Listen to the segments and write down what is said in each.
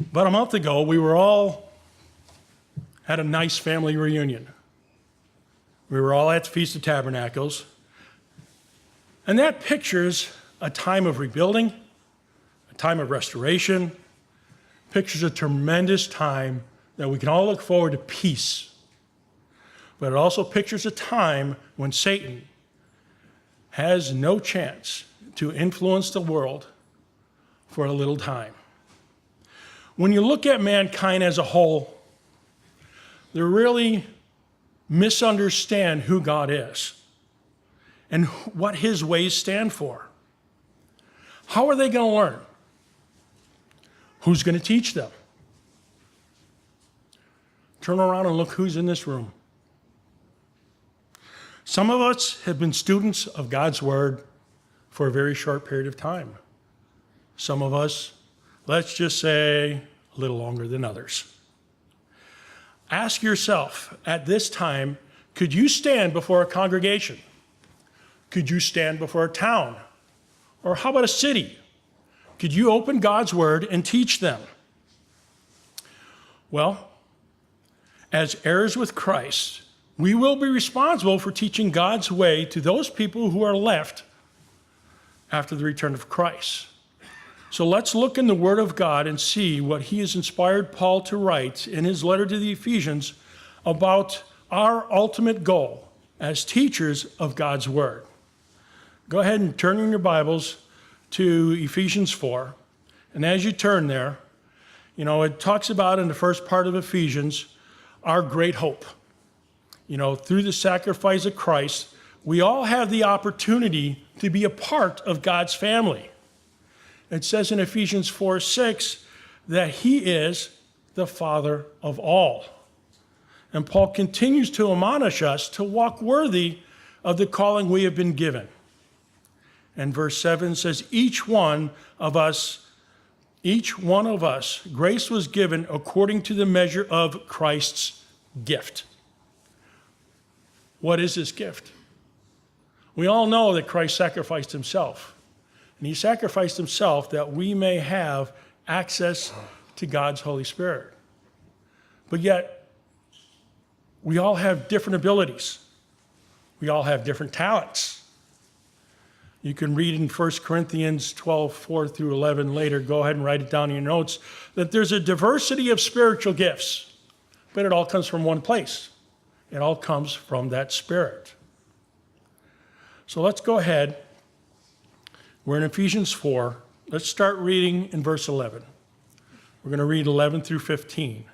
About a month ago, we were all at a nice family reunion. We were all at the Feast of Tabernacles. And that pictures a time of rebuilding, a time of restoration, pictures a tremendous time that we can all look forward to peace. But it also pictures a time when Satan has no chance to influence the world for a little time. When you look at mankind as a whole, they really misunderstand who God is and what his ways stand for. How are they going to learn? Who's going to teach them? Turn around and look who's in this room. Some of us have been students of God's Word for a very short period of time. Some of us, let's just say, a little longer than others. Ask yourself, at this time, could you stand before a congregation? Could you stand before a town? Or how about a city? Could you open God's Word and teach them? Well, as heirs with Christ, we will be responsible for teaching God's way to those people who are left after the return of Christ. So let's look in the Word of God and see what he has inspired Paul to write in his letter to the Ephesians about our ultimate goal as teachers of God's Word. Go ahead and turn in your Bibles to Ephesians 4. And as you turn there, it talks about in the first part of Ephesians, our great hope. Through the sacrifice of Christ, we all have the opportunity to be a part of God's family. It says in Ephesians 4:6 that he is the Father of all. And Paul continues to admonish us to walk worthy of the calling we have been given. And verse 7 says, each one of us, grace was given according to the measure of Christ's gift. What is this gift? We all know that Christ sacrificed himself. And he sacrificed himself that we may have access to God's Holy Spirit. But yet, we all have different abilities. We all have different talents. You can read in 1 Corinthians 12, 4 through 11 later, go ahead and write it down in your notes, that there's a diversity of spiritual gifts, but it all comes from one place. It all comes from that Spirit. So let's go ahead. We're in Ephesians 4. Let's start reading in verse 11. We're going to read 11 through 15. It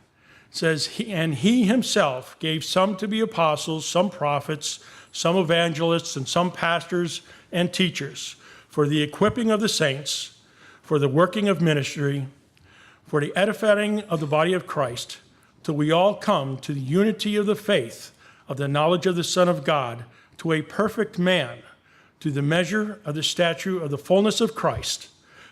says, and he himself gave some to be apostles, some prophets, some evangelists, and some pastors and teachers for the equipping of the saints, for the working of ministry, for the edifying of the body of Christ, till we all come to the unity of the faith, of the knowledge of the Son of God, to a perfect man, to the measure of the stature of the fullness of Christ,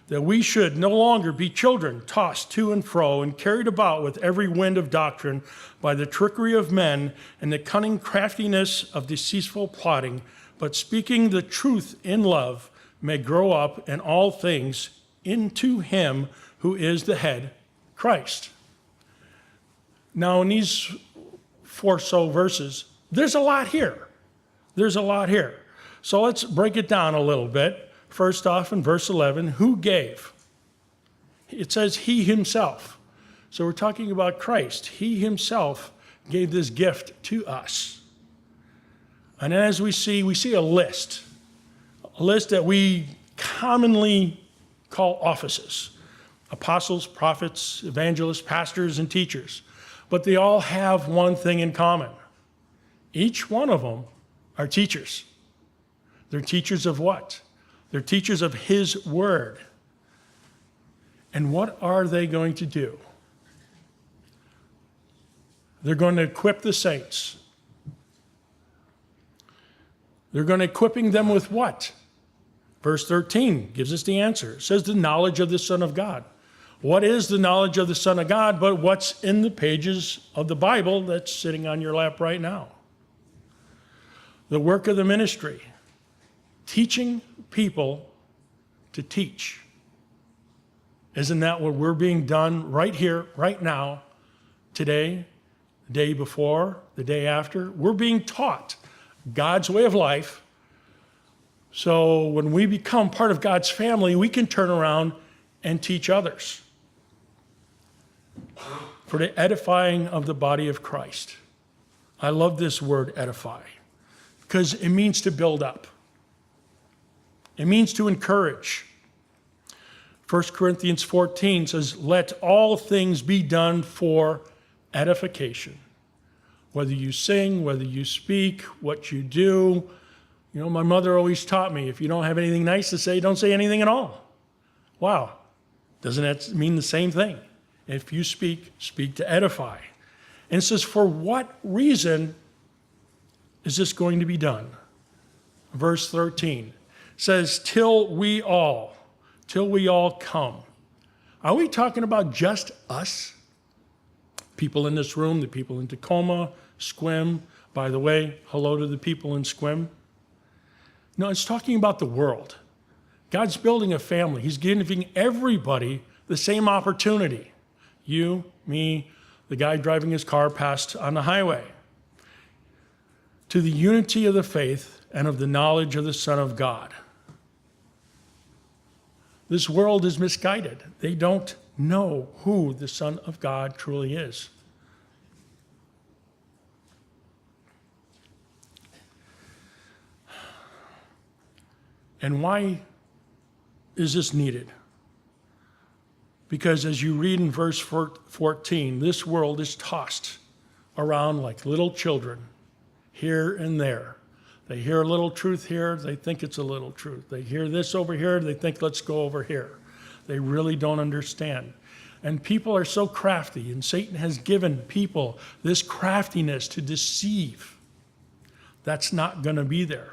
that we should no longer be children tossed to and fro and carried about with every wind of doctrine by the trickery of men and the cunning craftiness of deceitful plotting, but speaking the truth in love may grow up in all things into him who is the head, Christ. Now in these 4 so verses, there's a lot here. So let's break it down a little bit. First off, in verse 11, who gave? It says he himself. So we're talking about Christ. He himself gave this gift to us. And as we see a list that we commonly call offices: apostles, prophets, evangelists, pastors, and teachers. But they all have one thing in common. Each one of them are teachers. They're teachers of what? They're teachers of his word. And what are they going to do? They're going to equip the saints. They're going to equipping them with what? Verse 13 gives us the answer. It says the knowledge of the Son of God. What is the knowledge of the Son of God but what's in the pages of the Bible that's sitting on your lap right now? The work of the ministry. Teaching people to teach. Isn't that what we're being done right here, right now, today, the day before, the day after? We're being taught God's way of life. So when we become part of God's family, we can turn around and teach others for the edifying of the body of Christ. I love this word, edify, because it means to build up. It means to encourage. 1 Corinthians 14 says, let all things be done for edification. Whether you sing, whether you speak, what you do. You know, my mother always taught me, if you don't have anything nice to say, don't say anything at all. Wow. Doesn't that mean the same thing? If you speak, speak to edify. And it says, for what reason is this going to be done? Verse 13 says, till we all come. Are we talking about just us? People in this room, the people in Tacoma, Sequim. By the way, hello to the people in Sequim. No, it's talking about the world. God's building a family. He's giving everybody the same opportunity. You, me, the guy driving his car past on the highway. To the unity of the faith and of the knowledge of the Son of God. This world is misguided. They don't know who the Son of God truly is. And why is this needed? Because as you read in verse 14, this world is tossed around like little children, here and there. They hear a little truth here, they think it's a little truth. They hear this over here, they think, let's go over here. They really don't understand. And people are so crafty, and Satan has given people this craftiness to deceive. That's not going to be there.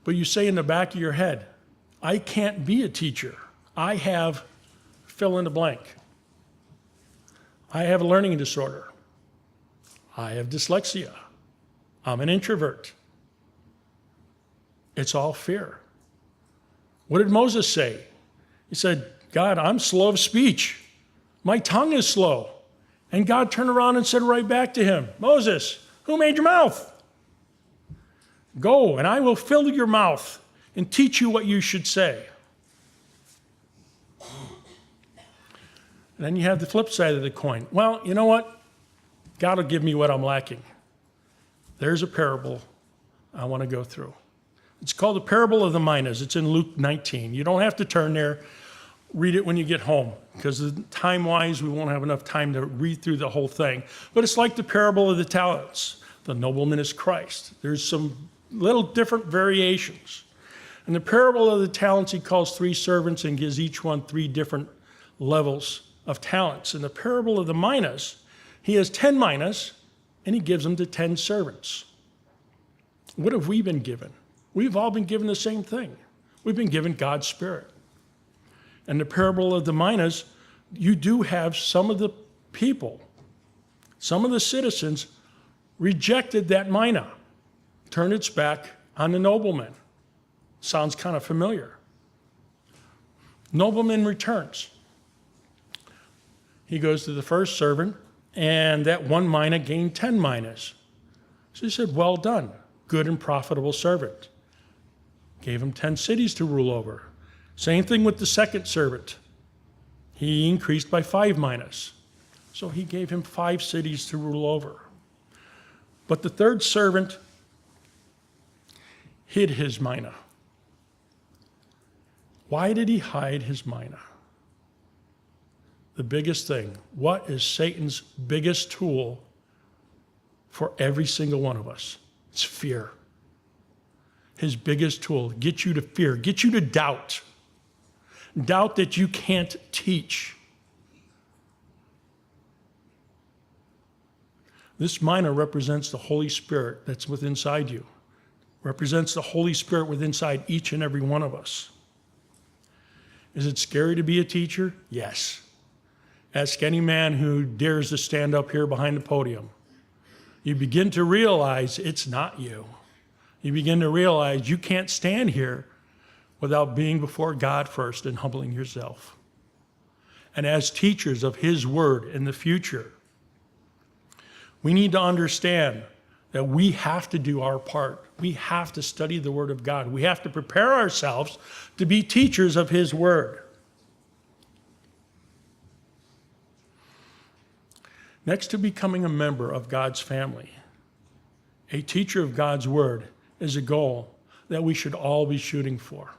But you say in the back of your head, I can't be a teacher. I have fill in the blank. I have a learning disorder. I have dyslexia. I'm an introvert. It's all fear. What did Moses say? He said, God, I'm slow of speech. My tongue is slow. And God turned around and said right back to him, Moses, who made your mouth? Go, and I will fill your mouth and teach you what you should say. And then you have the flip side of the coin. Well, you know what? God will give me what I'm lacking. There's a parable I want to go through. It's called the parable of the minas. It's in Luke 19. You don't have to turn there. Read it when you get home, because time-wise, we won't have enough time to read through the whole thing. But it's like the parable of the talents. The nobleman is Christ. There's some little different variations. In the parable of the talents, he calls 3 servants and gives each one 3 different levels of talents. In the parable of the minas, he has 10 minas, and he gives them to 10 servants. What have we been given? We've all been given the same thing. We've been given God's Spirit. In the parable of the minas, you do have some of the people, some of the citizens rejected that mina, turned its back on the nobleman. Sounds kind of familiar. Nobleman returns. He goes to the first servant, and that 1 mina gained 10 minas. So he said, well done, good and profitable servant. Gave him 10 cities to rule over. Same thing with the second servant. He increased by 5 minas. So he gave him 5 cities to rule over. But the third servant hid his mina. Why did he hide his mina? The biggest thing. What is Satan's biggest tool for every single one of us? It's fear. His biggest tool, get you to fear, get you to doubt. Doubt that you can't teach. This mina represents the Holy Spirit that's within inside you. Represents the Holy Spirit within inside each and every one of us. Is it scary to be a teacher? Yes. Ask any man who dares to stand up here behind the podium. You begin to realize it's not you. You begin to realize you can't stand here without being before God first and humbling yourself. And as teachers of His Word in the future, we need to understand that we have to do our part. We have to study the Word of God. We have to prepare ourselves to be teachers of His Word. Next to becoming a member of God's family, a teacher of God's Word is a goal that we should all be shooting for.